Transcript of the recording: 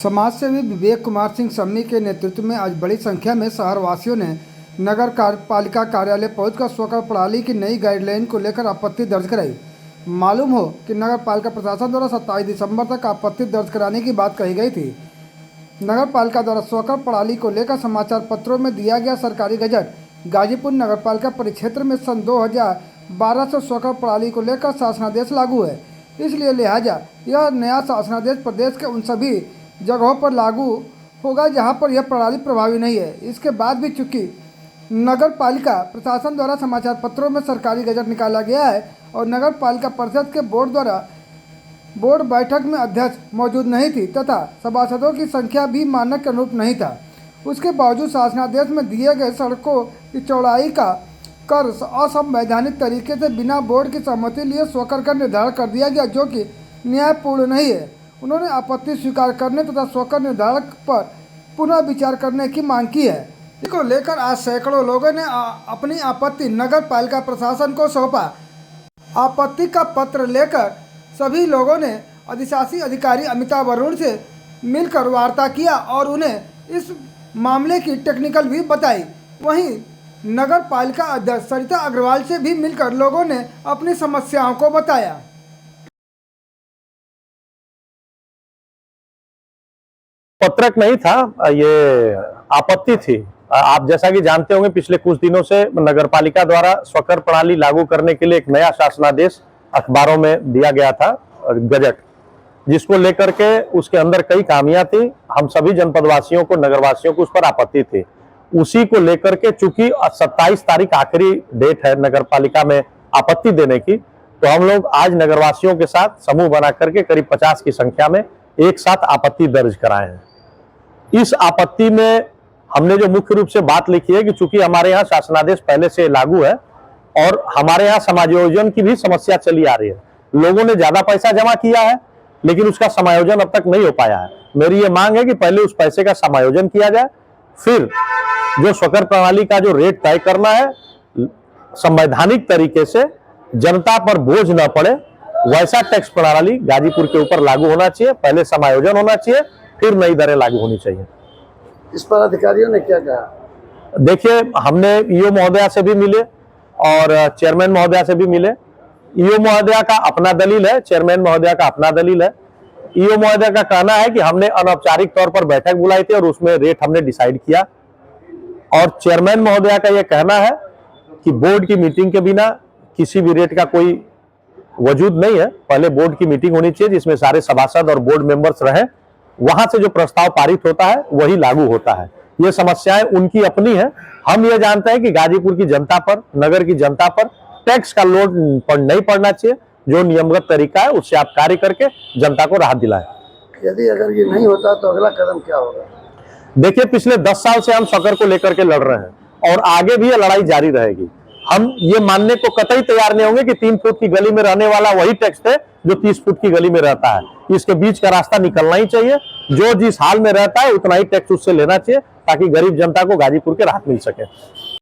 समाजसेवी विवेक कुमार सिंह सम्मी के नेतृत्व में आज बड़ी संख्या में शहरवासियों ने नगर पालिका कार्यालय पहुंचकर स्वकर प्रणाली की नई गाइडलाइन को लेकर आपत्ति दर्ज कराई। मालूम हो कि नगर पालिका प्रशासन द्वारा 27 दिसंबर तक आपत्ति दर्ज कराने की बात कही गई थी। नगर पालिका द्वारा स्वकर प्रणाली को लेकर समाचार पत्रों में दिया गया सरकारी गजट गाजीपुर नगर पालिका परिक्षेत्र में सन 2012 से स्वकर प्रणाली को लेकर शासनादेश लागू है। इसलिए लिहाजा यह नया शासनादेश प्रदेश के उन सभी जगहों पर लागू होगा जहां पर यह प्रणाली प्रभावी नहीं है। इसके बाद भी चूंकि नगर पालिका प्रशासन द्वारा समाचार पत्रों में सरकारी गजट निकाला गया है और नगर पालिका परिषद के बोर्ड बैठक में अध्यक्ष मौजूद नहीं थी तथा सभासदों की संख्या भी मानक के अनुरूप नहीं था, उसके बावजूद शासनादेश में दिए गए सड़कों की चौड़ाई का कर असंवैधानिक तरीके से बिना बोर्ड की सहमति लिए स्वकर का निर्धारण कर दिया गया, जो कि न्यायपूर्ण नहीं है। उन्होंने आपत्ति स्वीकार करने तथा स्वकर निर्धारण पर पुनः विचार करने की मांग की है। इसको लेकर आज सैकड़ों लोगों ने अपनी आपत्ति नगर पालिका प्रशासन को सौंपा। आपत्ति का पत्र लेकर सभी लोगों ने अधिशासी अधिकारी अमिताभ वरुण से मिलकर वार्ता किया और उन्हें इस मामले की टेक्निकल भी बताई। वहीं नगर पालिका अध्यक्ष सरिता अग्रवाल से भी मिलकर लोगों ने अपनी समस्याओं को बताया। पत्रक नहीं था, ये आपत्ति थी। आप जैसा कि जानते होंगे पिछले कुछ दिनों से नगरपालिका द्वारा स्वकर प्रणाली लागू करने के लिए एक नया शासनादेश अखबारों में दिया गया था गजट, जिसको लेकर के उसके अंदर कई खामियां थी। हम सभी जनपदवासियों को, नगरवासियों को उस पर आपत्ति थी। उसी को लेकर के चूंकि 27 तारीख आखिरी डेट है नगरपालिका में आपत्ति देने की, तो हम लोग आज नगरवासियों के साथ समूह बना करके करीब 50 की संख्या में एक साथ आपत्ति दर्ज कराए हैं। इस आपत्ति में हमने जो मुख्य रूप से बात लिखी है कि चूंकि हमारे यहाँ शासनादेश पहले से लागू है और हमारे यहाँ समायोजन की भी समस्या चली आ रही है। लोगों ने ज्यादा पैसा जमा किया है लेकिन उसका समायोजन अब तक नहीं हो पाया है। मेरी ये मांग है कि पहले उस पैसे का समायोजन किया जाए, फिर जो स्वकर प्रणाली का जो रेट तय करना है संवैधानिक तरीके से जनता पर बोझ न पड़े वैसा टैक्स प्रणाली गाजीपुर के ऊपर लागू होना चाहिए। पहले समायोजन होना चाहिए, फिर नई दरें लागू होनी चाहिए। इस पर अधिकारियों ने क्या कहा? देखिए, हमने ईओ महोदया से भी मिले और चेयरमैन महोदया से भी मिले। ईओ महोदया का अपना दलील है, चेयरमैन महोदया का अपना दलील है। ईओ महोदया का कहना है कि हमने अनौपचारिक तौर पर बैठक बुलाई थी और उसमें रेट हमने डिसाइड किया, और चेयरमैन महोदया का यह कहना है कि बोर्ड की मीटिंग के बिना किसी भी रेट का कोई वजूद नहीं है। पहले बोर्ड की मीटिंग होनी चाहिए जिसमें सारे सभासद और बोर्ड मेंबर्स रहें, वहां से जो प्रस्ताव पारित होता है वही लागू होता है। ये समस्याएं उनकी अपनी है। हम ये जानते हैं कि गाजीपुर की जनता पर, नगर की जनता पर टैक्स का लोड नहीं पड़ना चाहिए। जो नियमगत तरीका है उससे आप कार्य करके जनता को राहत दिलाएं। यदि अगर ये नहीं होता तो अगला कदम क्या होगा? देखिए, पिछले 10 साल से हम स्वकर को लेकर के लड़ रहे हैं और आगे भी ये लड़ाई जारी रहेगी। हम ये मानने को कतई तैयार नहीं होंगे कि 3 फुट की गली में रहने वाला वही टैक्स है जो 30 फुट की गली में रहता है। इसके बीच का रास्ता निकलना ही चाहिए। जो जिस हाल में रहता है उतना ही टैक्स उससे लेना चाहिए ताकि गरीब जनता को गाजीपुर के राहत मिल सके।